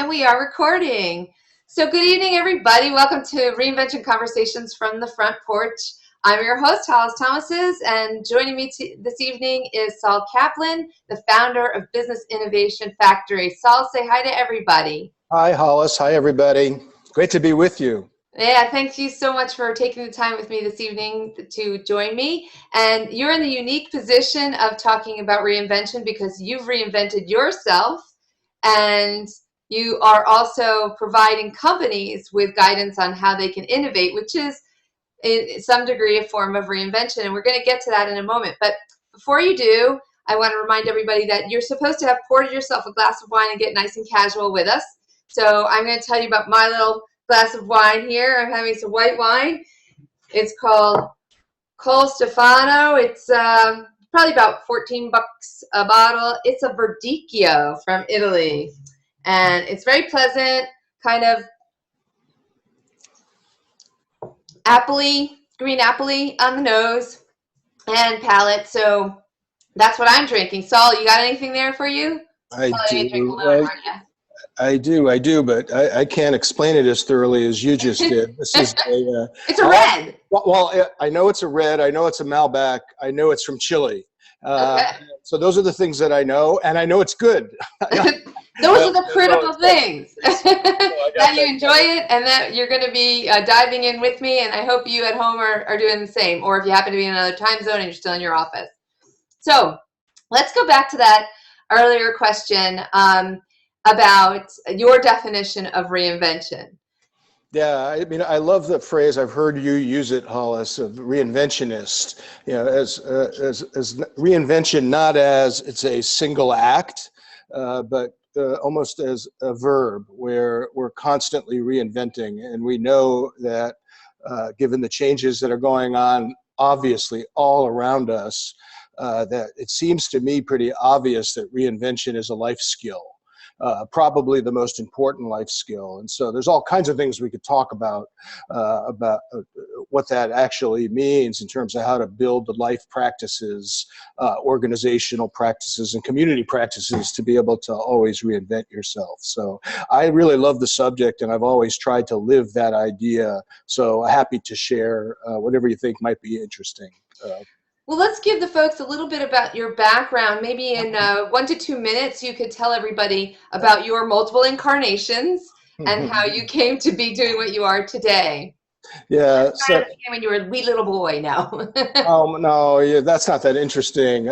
And we are recording. So good evening, everybody. Welcome to Reinvention Conversations from the Front Porch. I'm your host, Hollis Thomases, and joining me this evening is Saul Kaplan, the founder of Business Innovation Factory. Saul, say hi to everybody. Hi, Hollis. Hi, everybody. Great to be with you. Yeah, thank you so much for taking the time with me this evening to join me. And you're in the unique position of talking about reinvention because you've reinvented yourself, and you are also providing companies with guidance on how they can innovate, which is in some degree a form of reinvention. And we're going to get to that in a moment. But before you do, I want to remind everybody that you're supposed to have poured yourself a glass of wine and get nice and casual with us. So I'm going to tell you about my little glass of wine here. I'm having some white wine. It's called Col Stefano. It's probably about 14 bucks a bottle. It's a Verdicchio from Italy. And it's very pleasant, kind of appley, green appley on the nose and palate. So that's what I'm drinking. Saul, you got anything there for you? I do, but I can't explain it as thoroughly as you just did. This is it's a red. Well, I know it's a red. I know it's a Malbec. I know it's from Chile. Okay. So those are the things that I know, and I know it's good. Those are the critical things. That you enjoy it, and that you're going to be diving in with me, and I hope you at home are doing the same, or if you happen to be in another time zone and you're still in your office. So let's go back to that earlier question about your definition of reinvention. Yeah, I mean, I love the phrase. I've heard you use it, Hollis, of reinventionist. You know, as reinvention, not as it's a single act, but almost as a verb, where we're constantly reinventing, and we know that given the changes that are going on, obviously all around us, that it seems to me pretty obvious that reinvention is a life skill. Probably the most important life skill. And so there's all kinds of things we could talk about what that actually means in terms of how to build the life practices, organizational practices, and community practices to be able to always reinvent yourself. So I really love the subject, and I've always tried to live that idea. So happy to share whatever you think might be interesting. Well, let's give the folks a little bit about your background. Maybe in 1 to 2 minutes, you could tell everybody about your multiple incarnations and how you came to be doing what you are today. Yeah. So when you were a wee little boy now. No, yeah, that's not that interesting.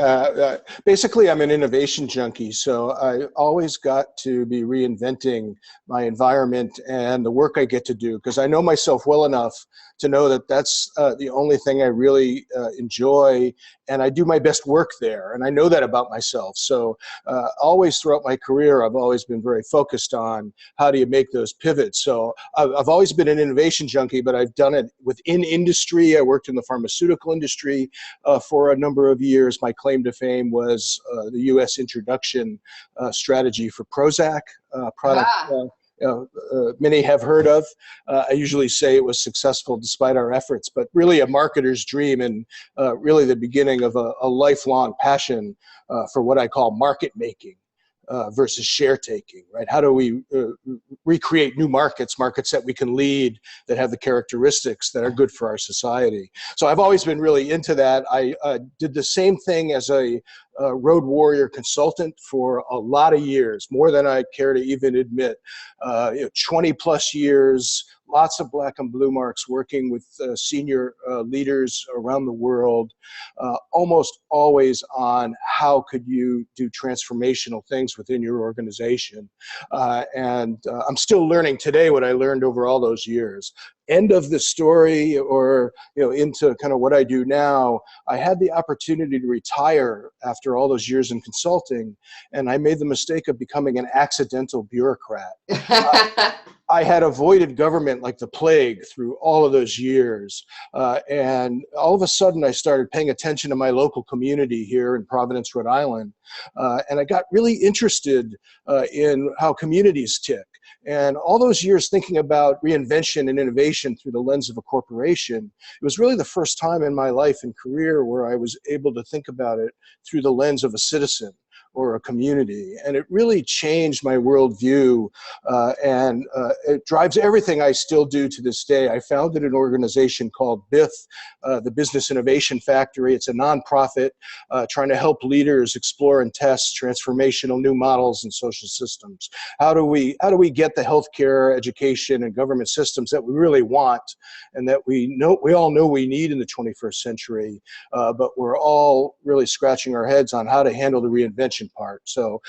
Basically, I'm an innovation junkie, so I always got to be reinventing my environment and the work I get to do, because I know myself well enough to know that that's the only thing I really enjoy, and I do my best work there, and I know that about myself. So always throughout my career, I've always been very focused on how do you make those pivots. So I've always been an innovation junkie, but I've done it within industry. I worked in the pharmaceutical industry for a number of years. My claim to fame was the U.S. introduction strategy for Prozac product. Many have heard of. I usually say it was successful despite our efforts, but really a marketer's dream, and really the beginning of a lifelong passion for what I call market making versus share taking, right? How do we recreate new markets that we can lead, that have the characteristics that are good for our society? So I've always been really into that. I did the same thing as a road warrior consultant for a lot of years, more than I care to even admit. 20 plus years, lots of black and blue marks, working with senior leaders around the world, almost always on how could you do transformational things within your organization. And I'm still learning today what I learned over all those years. End of the story, or into kind of what I do now, I had the opportunity to retire after all those years in consulting, and I made the mistake of becoming an accidental bureaucrat. I had avoided government like the plague through all of those years. And all of a sudden I started paying attention to my local community here in Providence, Rhode Island. And I got really interested in how communities tick. And all those years thinking about reinvention and innovation through the lens of a corporation, it was really the first time in my life and career where I was able to think about it through the lens of a citizen, or a community. And it really changed my worldview, and it drives everything I still do to this day. I founded an organization called BIF, the Business Innovation Factory. It's a nonprofit trying to help leaders explore and test transformational new models and social systems. How do we get the healthcare, education, and government systems that we really want, and that we all know we need in the 21st century, but we're all really scratching our heads on how to handle the reinvention part. So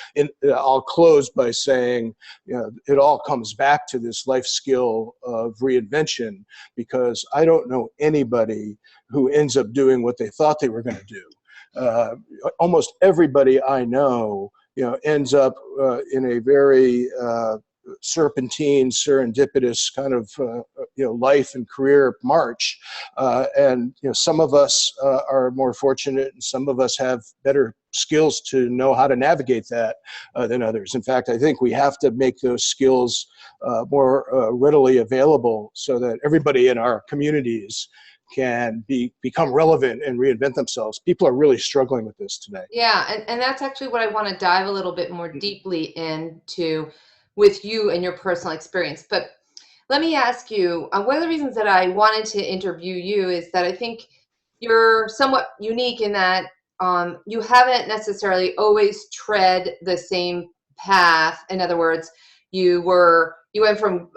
I'll close by saying, it all comes back to this life skill of reinvention, because I don't know anybody who ends up doing what they thought they were going to do. Almost everybody I know, ends up in a very serpentine, serendipitous kind of life and career march, and some of us are more fortunate, and some of us have better skills to know how to navigate that than others. In fact, I think we have to make those skills more readily available, so that everybody in our communities can become relevant and reinvent themselves. People are really struggling with this today. Yeah, and that's actually what I want to dive a little bit more deeply into with you and your personal experience. But let me ask you, one of the reasons that I wanted to interview you is that I think you're somewhat unique in that you haven't necessarily always tread the same path. In other words, you went from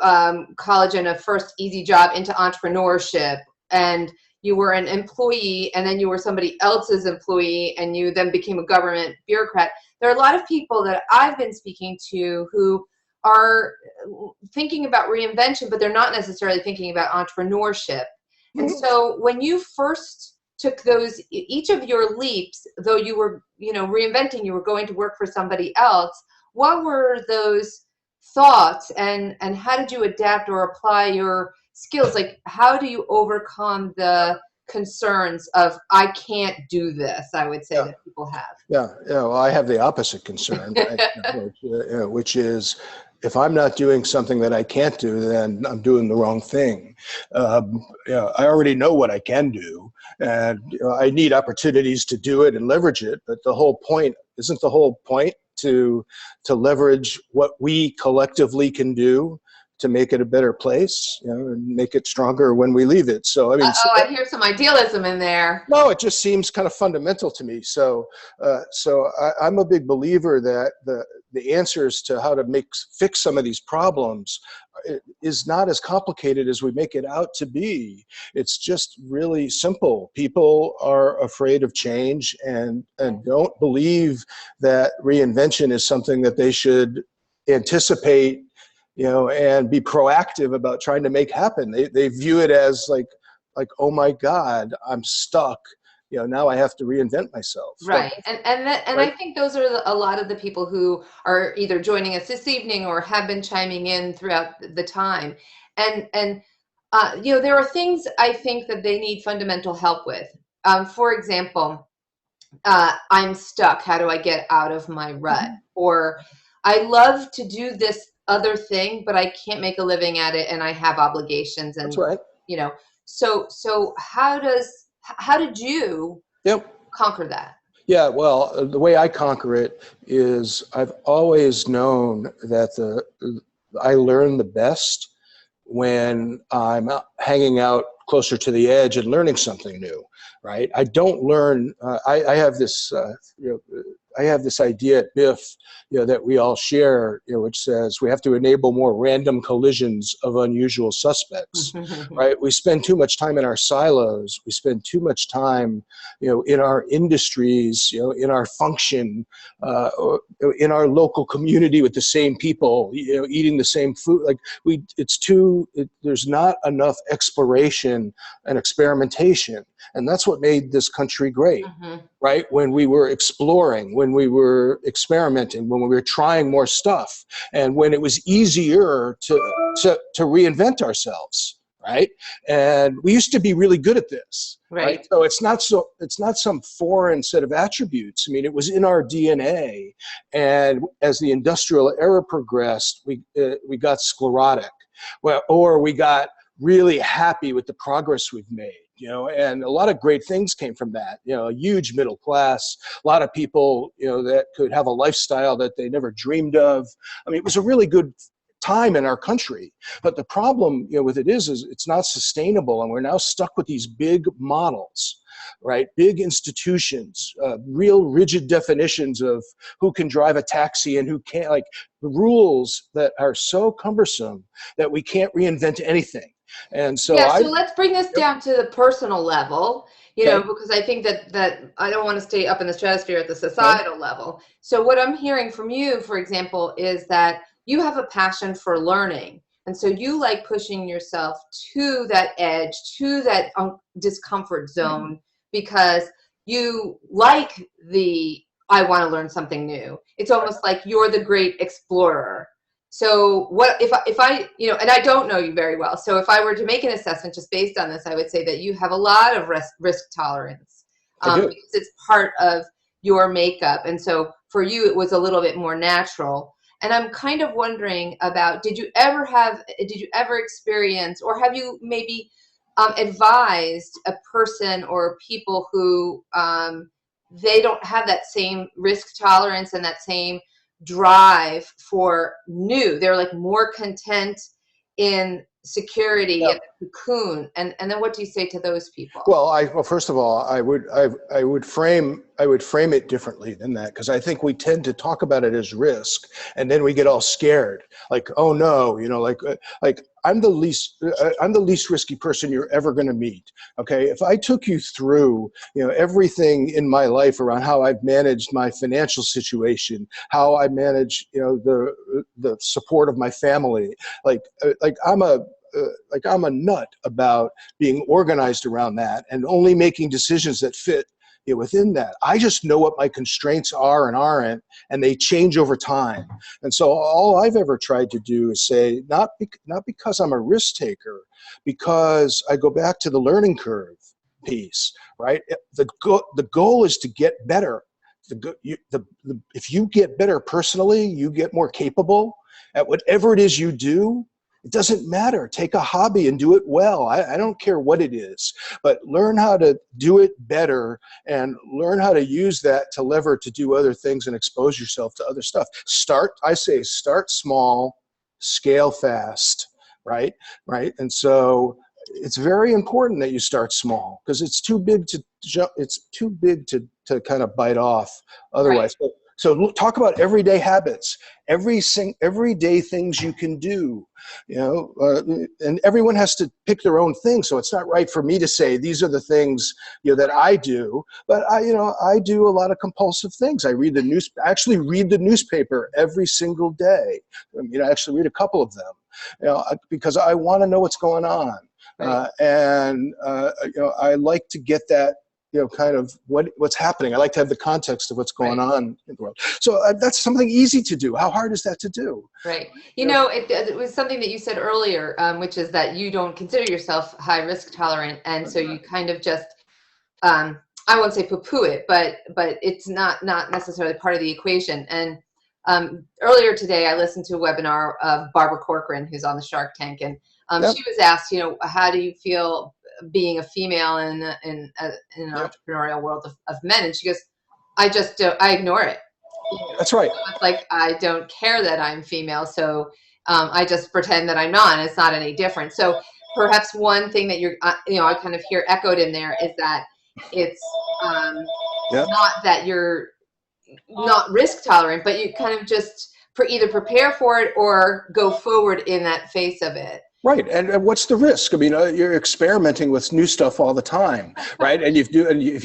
college and a first easy job into entrepreneurship, and you were an employee, and then you were somebody else's employee, and you then became a government bureaucrat. There are a lot of people that I've been speaking to who are thinking about reinvention, but they're not necessarily thinking about entrepreneurship. And so when you first took each of your leaps, though you were, reinventing, you were going to work for somebody else, what were those thoughts, and how did you adapt or apply your skills? Like, how do you overcome the concerns of, I can't do this, I would say, that people have? Well, I have the opposite concern, which is, if I'm not doing something that I can't do, then I'm doing the wrong thing. I already know what I can do, and I need opportunities to do it and leverage it. But isn't the whole point to leverage what we collectively can do to make it a better place, and make it stronger when we leave it. So, I hear some idealism in there. No, it just seems kind of fundamental to me. So, I'm a big believer that the answers to how to fix some of these problems is not as complicated as we make it out to be. It's just really simple. People are afraid of change and don't believe that reinvention is something that they should anticipate, and be proactive about trying to make happen. They view it as like, oh my God, I'm stuck. Now I have to reinvent myself. Right. And I think those are a lot of the people who are either joining us this evening or have been chiming in throughout the time. And there are things I think that they need fundamental help with. For example, I'm stuck. How do I get out of my rut? Or I love to do this other thing, but I can't make a living at it, and I have obligations. And that's right. So how did you conquer that? Yeah, well, the way I conquer it is, I've always known that I learn the best when I'm hanging out closer to the edge and learning something new, right? I don't learn. I have this. I have this idea at BIF, that we all share, which says we have to enable more random collisions of unusual suspects, right? We spend too much time in our silos. We spend too much time, in our industries, in our function, in our local community with the same people, eating the same food. There's not enough exploration and experimentation. And that's what made this country great, right? When we were exploring, when we were experimenting, when we were trying more stuff, and when it was easier to reinvent ourselves, right? And we used to be really good at this, right? So it's not some foreign set of attributes. It was in our DNA. And as the industrial era progressed, we got sclerotic, or we got really happy with the progress we've made. and a lot of great things came from that. A huge middle class, a lot of people, that could have a lifestyle that they never dreamed of. I mean, it was a really good time in our country. But the problem, with it is it's not sustainable, and we're now stuck with these big models, right? Big institutions, real rigid definitions of who can drive a taxi and who can't, like rules that are so cumbersome that we can't reinvent anything. And so yeah, so let's bring this down to the personal level, Okay. because I think that I don't want to stay up in the stratosphere at the societal level. So what I'm hearing from you, for example, is that you have a passion for learning. And so you like pushing yourself to that edge, to that discomfort zone, because you like I want to learn something new. It's almost like you're the great explorer. So what if I, and I don't know you very well. So if I were to make an assessment just based on this, I would say that you have a lot of risk tolerance, because it's part of your makeup. And so for you, it was a little bit more natural. And I'm kind of wondering about, did you ever experience, or have you maybe advised a person or people who they don't have that same risk tolerance and that same drive for new? They're like more content in security and the cocoon. And then what do you say to those people? Well, first of all, I would frame it differently than that, because I think we tend to talk about it as risk, and then we get all scared, like, oh no, like I'm the least risky person you're ever going to meet. Okay, if I took you through everything in my life around how I've managed my financial situation, how I manage the support of my family, like I'm a nut about being organized around that and only making decisions that fit within that. I just know what my constraints are and aren't, and they change over time. And so all I've ever tried to do is say, not because I'm a risk taker, because I go back to the learning curve piece, right? The goal is to get better. If you get better personally, you get more capable at whatever it is you do. It doesn't matter. Take a hobby and do it well. I don't care what it is, but learn how to do it better and learn how to use that to lever to do other things and expose yourself to other stuff. Start small, scale fast, right? And so it's very important that you start small, because it's too big to jump. It's too big to kind of bite off otherwise. Right. So talk about everyday habits, everyday things you can do, and everyone has to pick their own thing. So it's not right for me to say these are the things that I do, but I do a lot of compulsive things. I actually read the newspaper every single day. I actually read a couple of them, because I want to know what's going on, right. I like to get that. Kind of what's happening. I like to have the context of what's going on in the world. So that's something easy to do. How hard is that to do? Right. It was something that you said earlier, which is that you don't consider yourself high risk tolerant. And so you kind of just, I won't say poo-poo it, but it's not necessarily part of the equation. And earlier today, I listened to a webinar of Barbara Corcoran, who's on the Shark Tank. And she was asked, how do you feel being a female in an entrepreneurial world of men? And she goes, I ignore it. That's right. So it's like, I don't care that I'm female, so I just pretend that I'm not, and it's not any different. So perhaps one thing that I kind of hear echoed in there is that it's not that you're not risk tolerant, but you kind of just either prepare for it or go forward in that face of it. Right, and what's the risk? I mean, you're experimenting with new stuff all the time, right? And if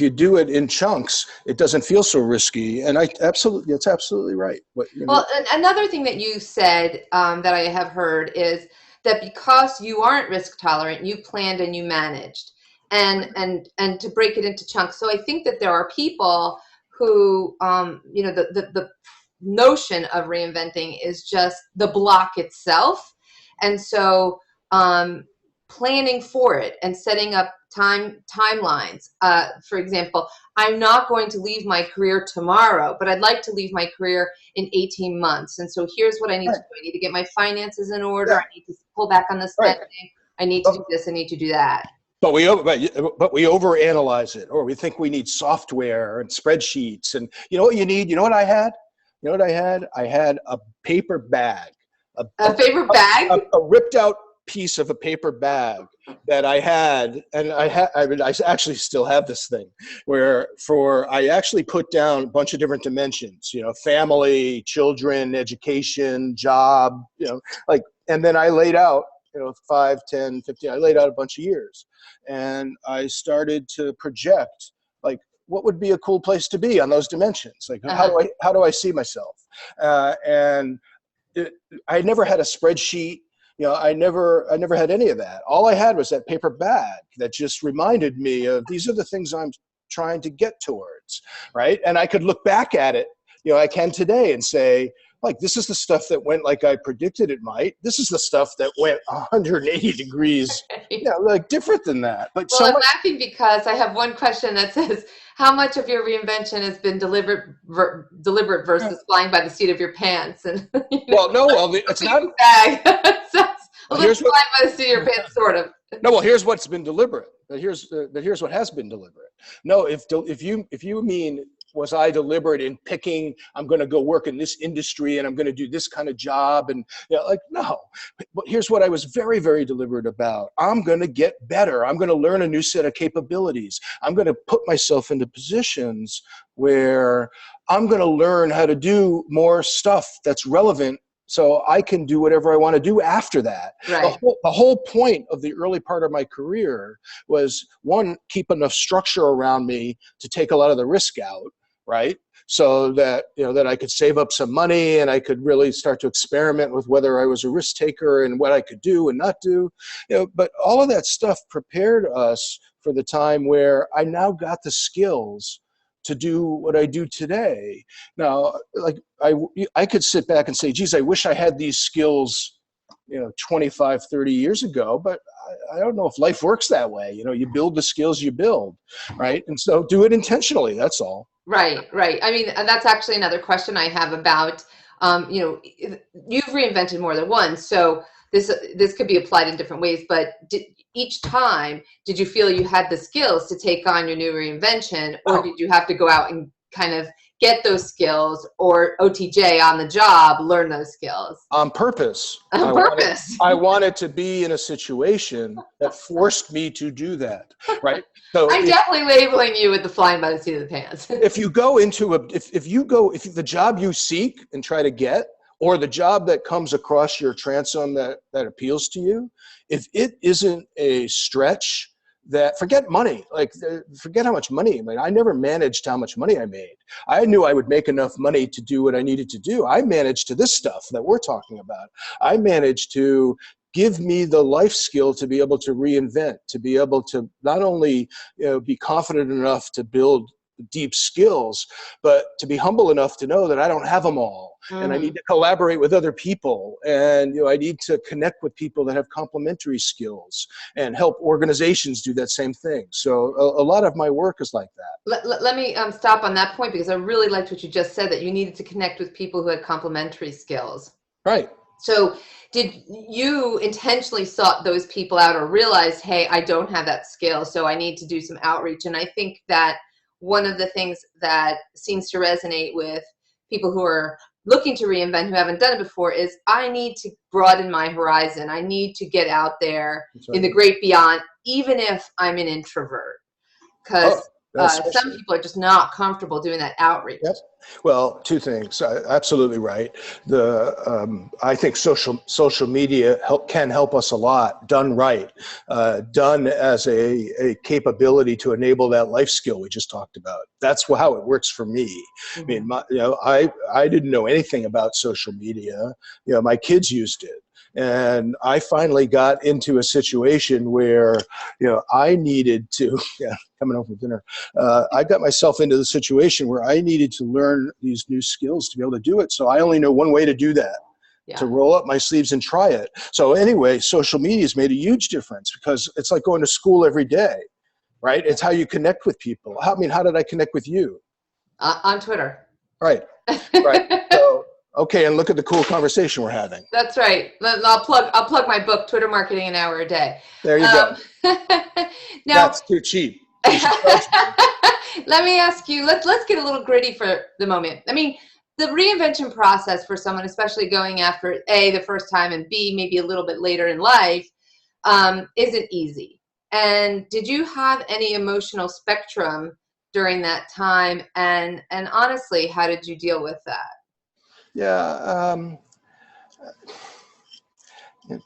you do it in chunks, it doesn't feel so risky. And it's absolutely right. Well, another thing that you said that I have heard is that because you aren't risk tolerant, you planned and you managed, and to break it into chunks. So I think that there are people who, the notion of reinventing is just the block itself, and so planning for it and setting up timelines. For example, I'm not going to leave my career tomorrow, but I'd like to leave my career in 18 months. And so here's what I need to do. I need to get my finances in order. I need to pull back on the spending. I need to do this. I need to do that. But we overanalyze it, or we think we need software and spreadsheets. And you know what you need? You know what I had? You know what I had? I had a paper bag, A paper bag? a ripped out piece of a paper bag that I had, and I actually still have this thing I actually put down a bunch of different dimensions, family, children, education, job, and then I laid out, 5, 10, 15, I laid out a bunch of years, and I started to project, like, what would be a cool place to be on those dimensions? Like, how do I see myself? I never had a spreadsheet. I never had any of that. All I had was that paper bag that just reminded me of, these are the things I'm trying to get towards, right? And I could look back at it, I can today, and say, like, this is the stuff that went like I predicted it might. This is the stuff that went 180 degrees, like different than that. But well, I'm laughing because I have one question that says, how much of your reinvention has been deliberate versus flying by the seat of your pants? And it's not a bag. A little flying by the seat of your pants, sort of. No, well, here's what's been deliberate. But here's what has been deliberate. No, if you mean, was I deliberate in picking, I'm going to go work in this industry and I'm going to do this kind of job? And no. But here's what I was very, very deliberate about. I'm going to get better. I'm going to learn a new set of capabilities. I'm going to put myself into positions where I'm going to learn how to do more stuff that's relevant, so I can do whatever I want to do after that. Right. The whole point of the early part of my career was, one, keep enough structure around me to take a lot of the risk out, right? So that, that I could save up some money and I could really start to experiment with whether I was a risk taker and what I could do and not do. But all of that stuff prepared us for the time where I now got the skills to do what I do today. Now, like, I could sit back and say, geez, I wish I had these skills, 25, 30 years ago, but I don't know if life works that way. You build the skills you build, right? And so do it intentionally, that's all. Right. I mean, and that's actually another question I have about, you've reinvented more than once, so this could be applied in different ways, but each time, did you feel you had the skills to take on your new reinvention, or did you have to go out and kind of get those skills, or OTJ, on the job, learn those skills? On purpose. I wanted to be in a situation that forced me to do that, right? So I'm definitely labeling you with the flying by the seat of the pants. If you go into if the job you seek and try to get, or the job that comes across your transom that appeals to you, if it isn't a stretch, forget money, forget how much money. I never managed how much money I made. I knew I would make enough money to do what I needed to do. I managed to this stuff that we're talking about. I managed to give me the life skill to be able to reinvent, to be able to not only be confident enough to build deep skills, but to be humble enough to know that I don't have them all. And I need to collaborate with other people, and I need to connect with people that have complementary skills and help organizations do that same thing. So a lot of my work is like that. Let me stop on that point, because I really liked what you just said, that you needed to connect with people who had complementary skills. Right. So did you intentionally sought those people out, or realized, hey, I don't have that skill, so I need to do some outreach? And I think that one of the things that seems to resonate with people who are looking to reinvent, who haven't done it before, is I need to broaden my horizon. I need to get out there in the great beyond, even if I'm an introvert, because some people are just not comfortable doing that outreach. Yes. Well, two things. Absolutely right. I think social media can help us a lot, done right, done as a capability to enable that life skill we just talked about. That's how it works for me. I mean, I didn't know anything about social media. My kids used it. And I finally got into a situation where, I needed to, coming home from dinner, I got myself into the situation where I needed to learn these new skills to be able to do it. So I only know one way to do that, to roll up my sleeves and try it. So anyway, social media has made a huge difference, because it's like going to school every day, right? It's how you connect with people. How did I connect with you? On Twitter. Right. So Okay, and look at the cool conversation we're having. That's right. I'll plug my book, Twitter Marketing an Hour a Day. There you go. Now, that's too cheap. let me ask you, let's get a little gritty for the moment. I mean, the reinvention process for someone, especially going after A, the first time, and B, maybe a little bit later in life, isn't easy. And did you have any emotional spectrum during that time? And honestly, how did you deal with that? Yeah,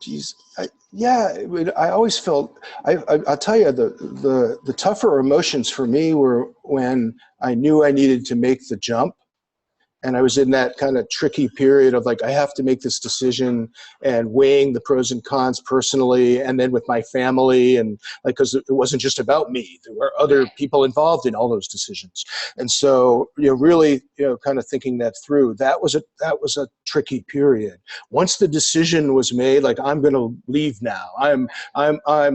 geez, I always felt, I'll tell you, the tougher emotions for me were when I knew I needed to make the jump. And I was in that kind of tricky period of like, I have to make this decision and weighing the pros and cons personally, and then with my family, and like, because it wasn't just about me, there were other people involved in all those decisions. And so, really, kind of thinking that through, that was a tricky period. Once the decision was made, like, I'm going to leave now. I'm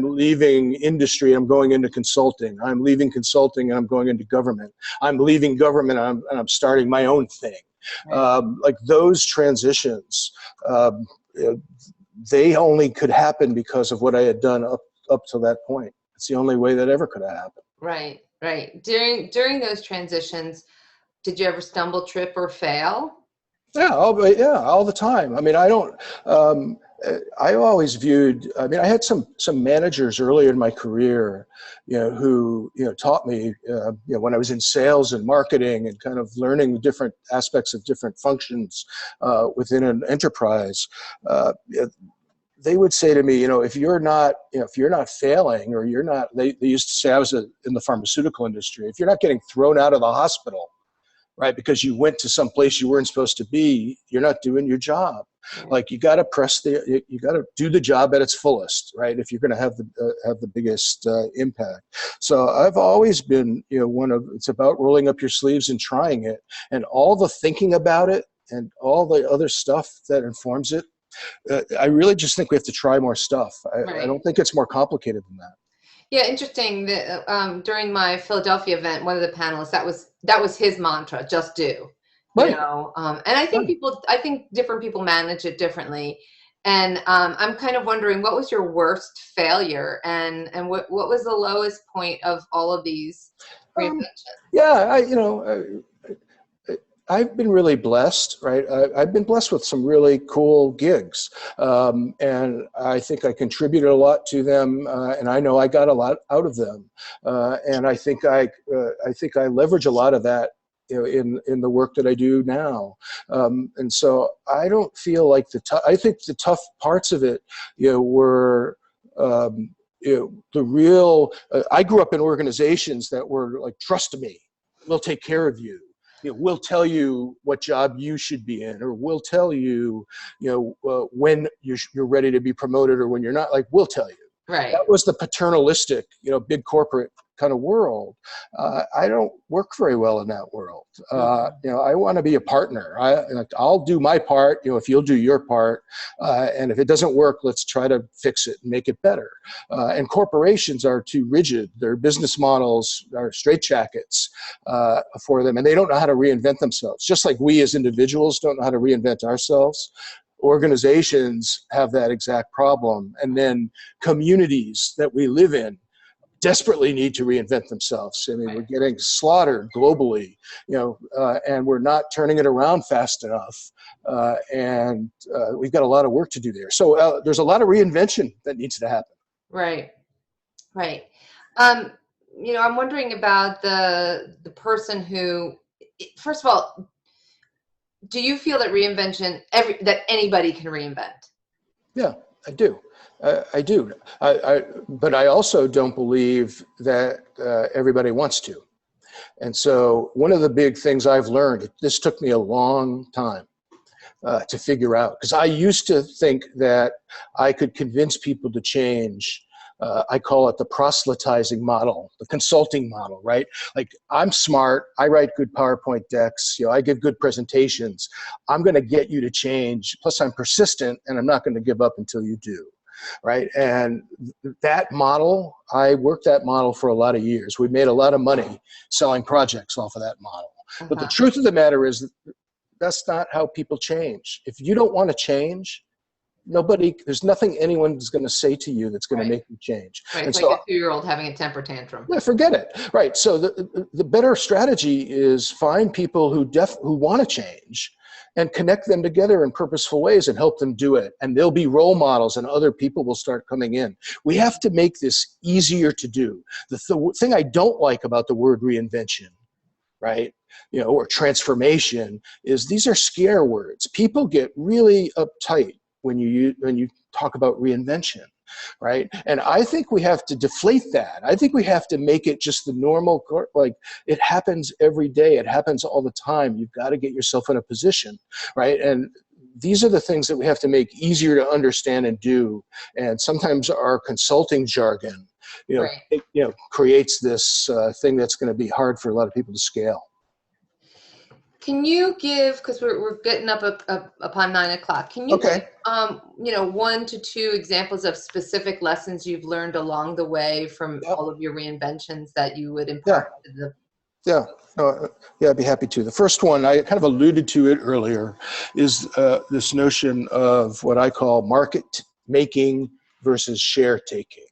leaving industry. I'm going into consulting. I'm leaving consulting and I'm going into government. I'm leaving government. And I'm starting my own thing. Right. Like those transitions, they only could happen because of what I had done up to that point. It's the only way that ever could have happened. Right, right. During those transitions, did you ever stumble, trip, or fail? Yeah, all the time. I mean, I always viewed, I mean, I had some managers earlier in my career, who, taught me, when I was in sales and marketing and kind of learning the different aspects of different functions within an enterprise. They would say to me, if you're not failing, or you're not, they used to say, I was in the pharmaceutical industry, if you're not getting thrown out of the hospital, right, because you went to some place you weren't supposed to be, you're not doing your job. Like, you got to you got to do the job at its fullest, right, if you're going to have the biggest impact. So I've always been, it's about rolling up your sleeves and trying it, and all the thinking about it and all the other stuff that informs it. I really just think we have to try more stuff. I don't think it's more complicated than that. Yeah, interesting that during my Philadelphia event, one of the panelists, that was his mantra: just do. Right. And I think different people manage it differently. And I'm kind of wondering, what was your worst failure, and what was the lowest point of all of these reinventions? I've been really blessed, right? I've been blessed with some really cool gigs, and I think I contributed a lot to them, and I know I got a lot out of them, and I think I leverage a lot of that, in the work that I do now, and so I don't feel like I think the tough parts of it, were. The real. I grew up in organizations that were like, trust me, we'll take care of you. We'll tell you what job you should be in, or we'll tell you, when you're ready to be promoted, or when you're not. Like, we'll tell you. Right. That was the paternalistic, big corporate kind of world. I don't work very well in that world. I want to be a partner. I'll do my part, if you'll do your part. And if it doesn't work, let's try to fix it and make it better. And corporations are too rigid. Their business models are straitjackets for them, and they don't know how to reinvent themselves. Just like we as individuals don't know how to reinvent ourselves, organizations have that exact problem. And then communities that we live in desperately need to reinvent themselves. I mean, we're getting slaughtered globally, and we're not turning it around fast enough. And we've got a lot of work to do there. So there's a lot of reinvention that needs to happen. Right. I'm wondering about the person who, first of all, do you feel that reinvention, that anybody can reinvent? Yeah, I do. I do. But I also don't believe that everybody wants to. And so one of the big things I've learned, this took me a long time to figure out, because I used to think that I could convince people to change. I call it the proselytizing model, the consulting model, right? Like, I'm smart, I write good PowerPoint decks, I give good presentations. I'm going to get you to change. Plus, I'm persistent, and I'm not going to give up until you do, right? And that model, I worked that model for a lot of years. We made a lot of money selling projects off of that model. But the truth of the matter is, that's not how people change. If you don't want to change, there's nothing anyone's going to say to you that's going to make you change. Right, And it's so, like a 2-year-old having a temper tantrum. yeah, forget it. Right. So the better strategy is find people who want to change and connect them together in purposeful ways and help them do it. And they'll be role models and other people will start coming in. We have to make this easier to do. The thing I don't like about the word reinvention, right, or transformation, is these are scare words. People get really uptight when you talk about reinvention, right? And I think we have to deflate that. I think we have to make it just the normal, like it happens every day. It happens all the time. You've got to get yourself in a position, right? And these are the things that we have to make easier to understand and do. And sometimes our consulting jargon, creates this thing that's going to be hard for a lot of people to scale. Can you give, because we're getting up upon 9 o'clock, can you give, 1 to 2 examples of specific lessons you've learned along the way from all of your reinventions that you would impart to the... Yeah, I'd be happy to. The first one, I kind of alluded to it earlier, is this notion of what I call market making versus share taking.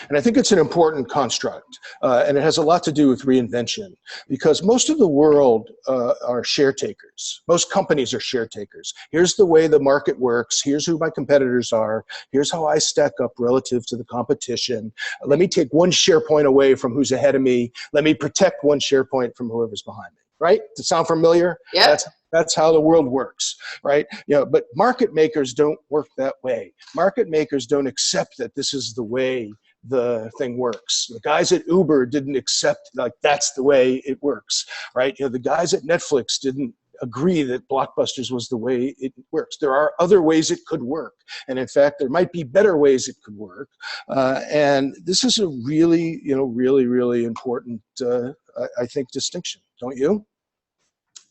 And I think it's an important construct, and it has a lot to do with reinvention, because most of the world are share takers. Most companies are share takers. Here's the way the market works. Here's who my competitors are. Here's how I stack up relative to the competition. Let me take one share point away from who's ahead of me. Let me protect one share point from whoever's behind me. Right? Does it sound familiar? Yeah. That's how the world works, right? But market makers don't work that way. Market makers don't accept that this is the way the thing works. The guys at Uber didn't accept, like, that's the way it works, right? The guys at Netflix didn't agree that Blockbusters was the way it works. There are other ways it could work. And in fact, there might be better ways it could work. And this is a really, really, really important, I think, distinction, don't you?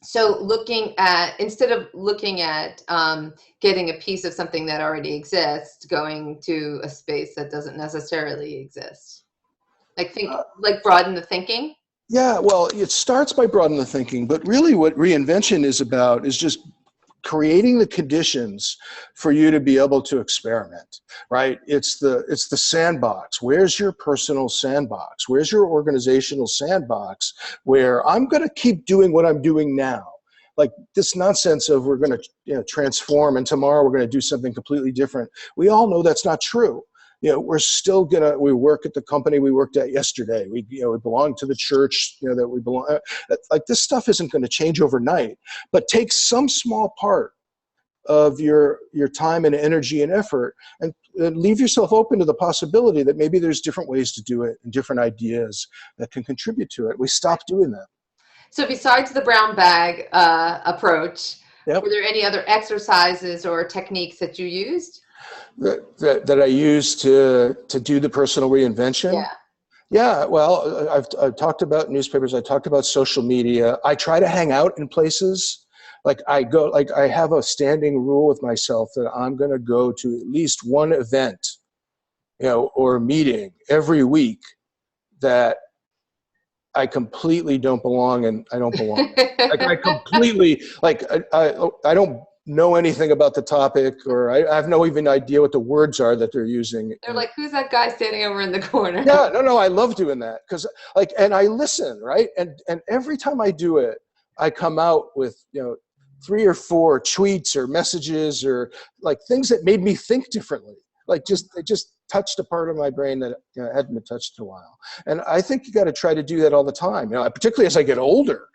So instead of looking at getting a piece of something that already exists, going to a space that doesn't necessarily exist. Like broaden the thinking? Yeah, well, it starts by broadening the thinking, but really what reinvention is about is just creating the conditions for you to be able to experiment, right? It's the sandbox. Where's your personal sandbox? Where's your organizational sandbox where I'm going to keep doing what I'm doing now? Like this nonsense of we're going to transform and tomorrow we're going to do something completely different. We all know that's not true. We're still we work at the company we worked at yesterday. We belong to the church, that we belong. Like this stuff isn't going to change overnight, but take some small part of your time and energy and effort and leave yourself open to the possibility that maybe there's different ways to do it and different ideas that can contribute to it. We stop doing that. So besides the brown bag approach, were there any other exercises or techniques that you used? That I use to do the personal reinvention? Yeah, well, I've talked about newspapers. I talked about social media. I try to hang out in places. I have a standing rule with myself that I'm going to go to at least one event, or meeting every week that I completely don't belong and I don't belong. I completely, I don't know anything about the topic, or I have no even idea what the words are that they're using. They're like, who's that guy standing over in the corner? Yeah, no, I love doing that because and I listen, right? And every time I do it, I come out with, 3 or 4 tweets or messages or things that made me think differently. It just touched a part of my brain that hadn't been touched in a while. And I think you got to try to do that all the time, particularly as I get older.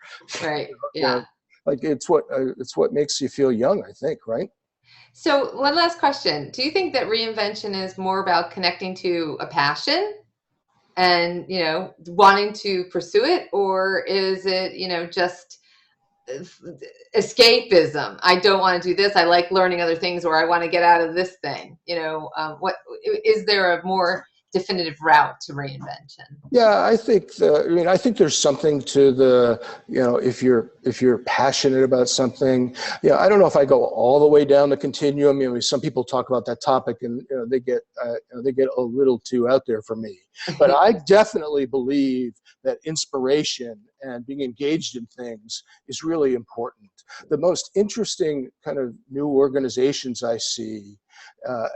Right, yeah. It's what makes you feel young, I think, right? So one last question. Do you think that reinvention is more about connecting to a passion and, wanting to pursue it? Or is it, just escapism? I don't want to do this. I like learning other things, or I want to get out of this thing. What is there a more definitive route to reinvention? Yeah, I think I think there's something to the, if you're passionate about something. I don't know if I go all the way down the continuum. Some people talk about that topic and they get a little too out there for me. But I definitely believe that inspiration and being engaged in things is really important. The most interesting kind of new organizations I see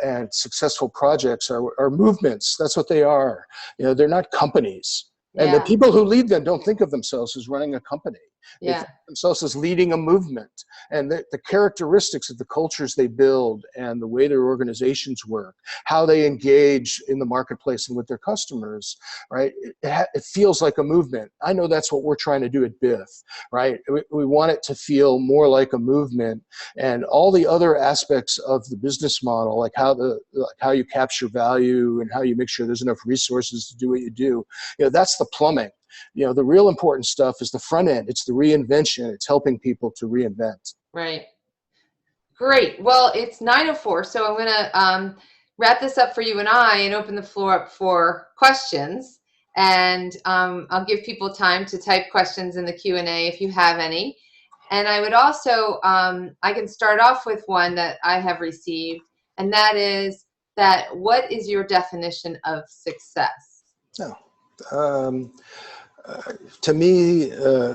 and successful projects are movements. That's what they are. They're not companies. And the Yeah. people who lead them don't think of themselves as running a company. They think of themselves as leading a movement. And the characteristics of the cultures they build and the way their organizations work, how they engage in the marketplace and with their customers, right? It feels like a movement. I know that's what we're trying to do at BIF, right? We want it to feel more like a movement, and all the other aspects of the business model, like how you capture value and how you make sure there's enough resources to do what you do. That's the plumbing. The real important stuff is the front end. It's the reinvention. It's helping people to reinvent. Right. Great. Well, it's 9:04, so I'm going to wrap this up for you and I and open the floor up for questions. And I'll give people time to type questions in the Q&A if you have any. And I would also, I can start off with one that I have received, and that is that what is your definition of success? To me,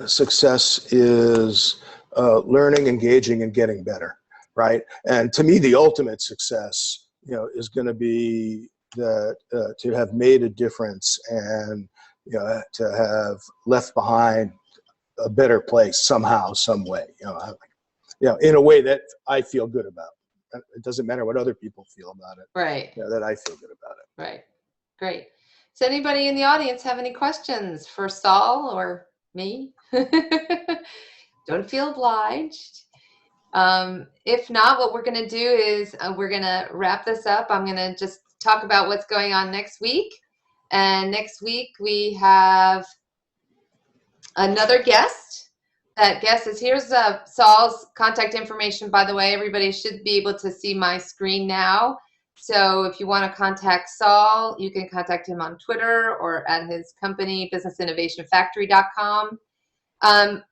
success is learning, engaging, and getting better, right? And to me, the ultimate success, is going to be that to have made a difference and to have left behind a better place somehow, some way, in a way that I feel good about. It doesn't matter what other people feel about it. Right. That I feel good about it. Right. Great. Does anybody in the audience have any questions for Saul or me? Don't feel obliged. If not, what we're going to do is we're going to wrap this up. I'm going to just talk about what's going on next week. And next week we have another guest. That guest is, here's Saul's contact information, by the way. Everybody should be able to see my screen now. So if you want to contact Saul, you can contact him on Twitter or at his company, businessinnovationfactory.com.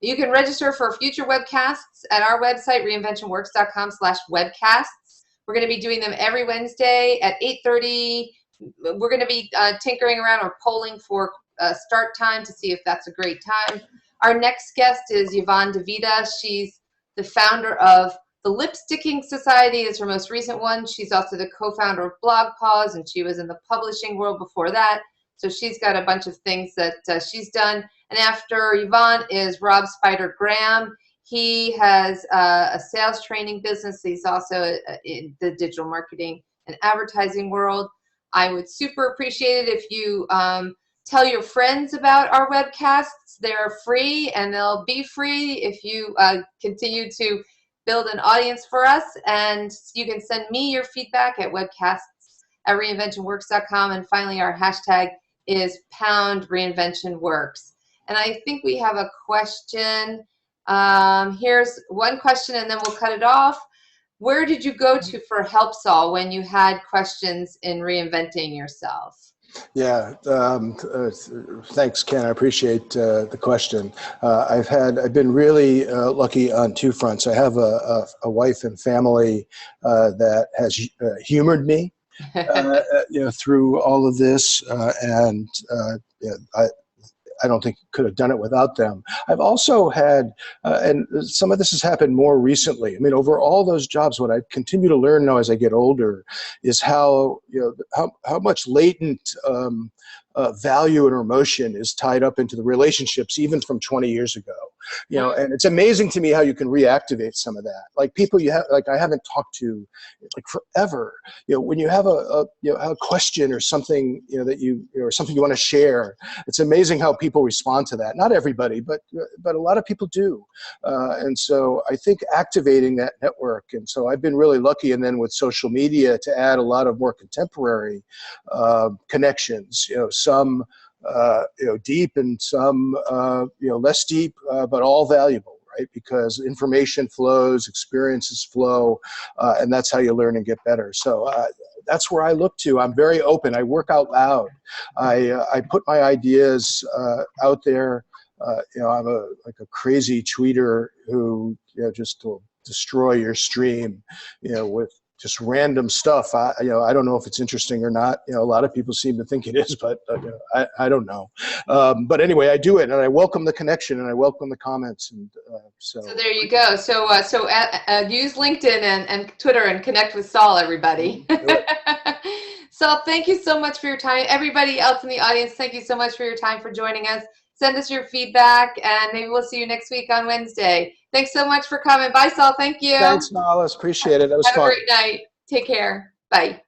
You can register for future webcasts at our website, reinventionworks.com/webcasts. We're going to be doing them every Wednesday at 8:30. We're going to be tinkering around or polling for start time to see if that's a great time. Our next guest is Yvonne DeVita. She's the founder of the Lip Sticking Society, is her most recent one. She's also the co-founder of Blog Pause, and she was in the publishing world before that. So she's got a bunch of things that she's done. And after Yvonne is Rob Spider Graham. He has a sales training business. He's also in the digital marketing and advertising world. I would super appreciate it if you tell your friends about our webcasts. They're free, and they'll be free if you continue to build an audience for us. And you can send me your feedback at webcasts@reinventionworks.com. And finally, our hashtag is #reinventionworks. And I think we have a question. Here's one question, and then we'll cut it off. Where did you go to for help, Saul, when you had questions in reinventing yourself? Yeah, thanks, Ken. I appreciate the question. I've been really lucky on two fronts. I have a wife and family that has humored me, through all of this, and I don't think could have done it without them. I've also had, and some of this has happened more recently. I mean, over all those jobs, what I continue to learn now as I get older is how much latent value and emotion is tied up into the relationships, even from 20 years ago. And it's amazing to me how you can reactivate some of that. Like people I haven't talked to like forever. When you have a question or something, or something you want to share, it's amazing how people respond to that. Not everybody, but a lot of people do. And so I think activating that network. And so I've been really lucky. And then with social media to add a lot of more contemporary connections, some deep and some less deep, but all valuable, right? Because information flows, experiences flow, and that's how you learn and get better. So that's where I look to. I'm very open. I work out loud. I put my ideas out there. I'm a crazy tweeter who just will destroy your stream, with just random stuff. I don't know if it's interesting or not. A lot of people seem to think it is, but I don't know. But anyway, I do it, and I welcome the connection, and I welcome the comments. And so there you go. So use LinkedIn and Twitter and connect with Saul, everybody. Saul, thank you so much for your time. Everybody else in the audience, thank you so much for your time, for joining us. Send us your feedback, and maybe we'll see you next week on Wednesday. Thanks so much for coming. Bye, Saul. Thank you. Thanks, Hollis. Appreciate it. That was fun. Have a great night. Take care. Bye.